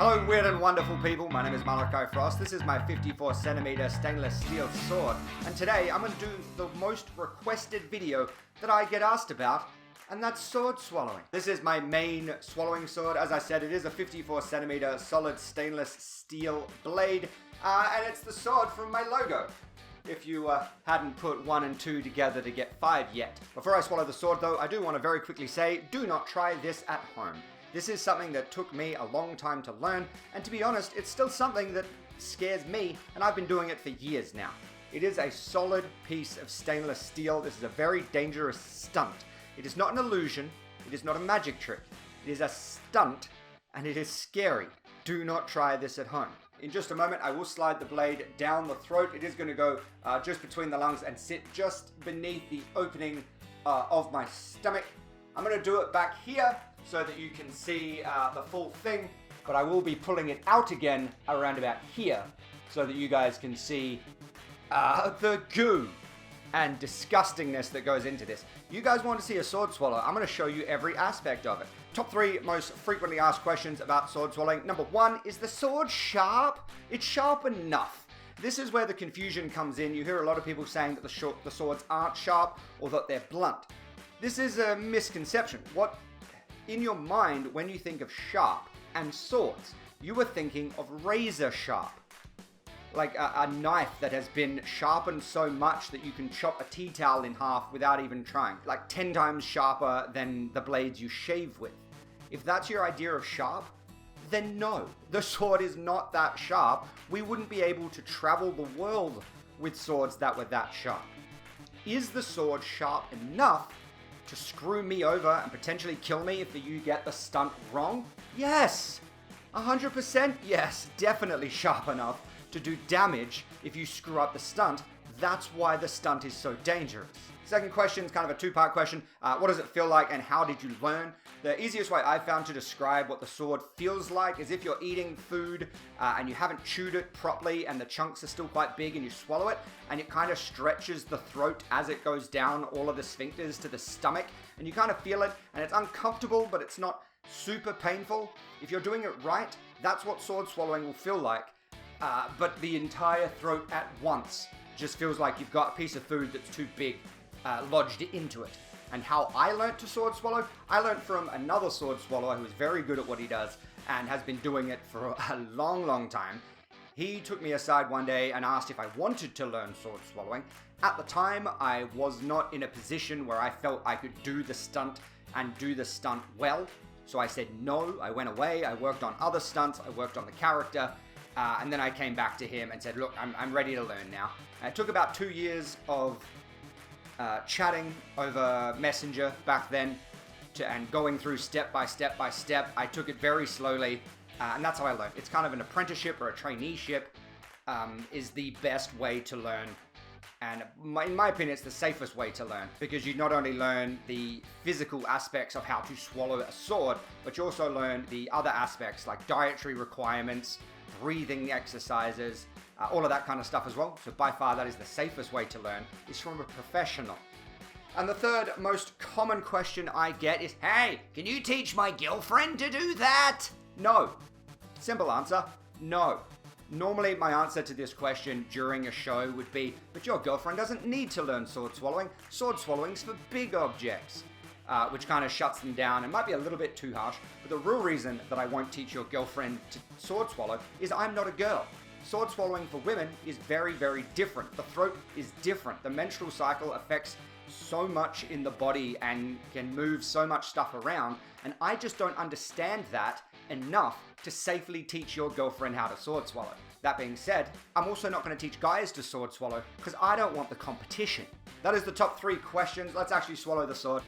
Hello weird and wonderful people, my name is Malachi Frost. This is my 54cm stainless steel sword, and today I'm going to do the most requested video that I get asked about, and that's sword swallowing. This is my main swallowing sword. As I said, it is a 54cm solid stainless steel blade, and it's the sword from my logo. If you hadn't put 1 and 2 together to get 5 yet. Before I swallow the sword though, I do want to very quickly say, do not try this at home. This is something that took me a long time to learn, and to be honest, it's still something that scares me, and I've been doing it for years now. It is a solid piece of stainless steel. This is a very dangerous stunt. It is not an illusion. It is not a magic trick. It is a stunt, and it is scary. Do not try this at home. In just a moment, I will slide the blade down the throat. It is going to go just between the lungs and sit just beneath the opening of my stomach. I'm going to do it back here so that you can see the full thing, but I will be pulling it out again around about here so that you guys can see the goo and disgustingness that goes into this. You guys want to see a sword swallow? I'm going to show you every aspect of it. Top 3 most frequently asked questions about sword swallowing. Number 1, is the sword sharp? It's sharp enough. This is where the confusion comes in. You hear a lot of people saying that the swords aren't sharp or that they're blunt. This is a misconception. What in your mind, when you think of sharp and swords, you are thinking of razor sharp. Like a knife that has been sharpened so much that you can chop a tea towel in half without even trying. Like 10 times sharper than the blades you shave with. If that's your idea of sharp, then no. The sword is not that sharp. We wouldn't be able to travel the world with swords that were that sharp. Is the sword sharp enough to screw me over and potentially kill me if you get the stunt wrong? Yes! 100% yes, definitely sharp enough to do damage if you screw up the stunt. That's why the stunt is so dangerous. Second question is kind of a 2-part question. What does it feel like and how did you learn? The easiest way I've found to describe what the sword feels like is if you're eating food and you haven't chewed it properly and the chunks are still quite big and you swallow it and it kind of stretches the throat as it goes down all of the sphincters to the stomach and you kind of feel it and it's uncomfortable but it's not super painful. If you're doing it right, that's what sword swallowing will feel like. But the entire throat at once just feels like you've got a piece of food that's too big lodged into it. And how I learnt to sword swallow? I learnt from another sword swallower who is very good at what he does and has been doing it for a long, long time. He took me aside one day and asked if I wanted to learn sword swallowing. At the time, I was not in a position where I felt I could do the stunt and do the stunt well. So I said no, I went away, I worked on other stunts, I worked on the character, and then I came back to him and said, look, I'm ready to learn now. And it took about 2 years of chatting over Messenger back then and going through step by step by step. I took it very slowly, and that's how I learned. It's kind of an apprenticeship or a traineeship is the best way to learn. And in my opinion, it's the safest way to learn because you not only learn the physical aspects of how to swallow a sword, but you also learn the other aspects like dietary requirements, breathing exercises, all of that kind of stuff as well. So by far, that is the safest way to learn, is from a professional. And the third most common question I get is, hey, can you teach my girlfriend to do that? No. Simple answer, no. Normally, my answer to this question during a show would be, but your girlfriend doesn't need to learn sword swallowing. Sword swallowing's for big objects, which kind of shuts them down. It might be a little bit too harsh, but the real reason that I won't teach your girlfriend to sword swallow is I'm not a girl. Sword swallowing for women is very, very different. The throat is different. The menstrual cycle affects so much in the body and can move so much stuff around, and I just don't understand that enough to safely teach your girlfriend how to sword swallow. That being said, I'm also not going to teach guys to sword swallow because I don't want the competition. That is the top 3 questions. Let's actually swallow the sword.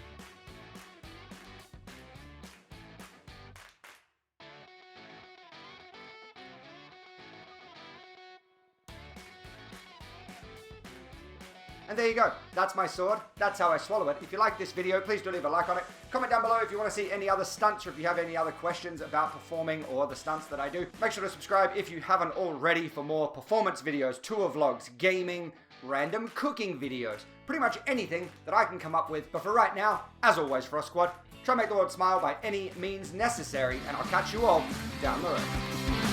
And there you go. That's my sword. That's how I swallow it. If you like this video, please do leave a like on it. Comment down below if you want to see any other stunts or if you have any other questions about performing or the stunts that I do. Make sure to subscribe if you haven't already for more performance videos, tour vlogs, gaming, random cooking videos. Pretty much anything that I can come up with. But for right now, as always, Frost Squad, Try and make the world smile by any means necessary, and I'll catch you all down the road.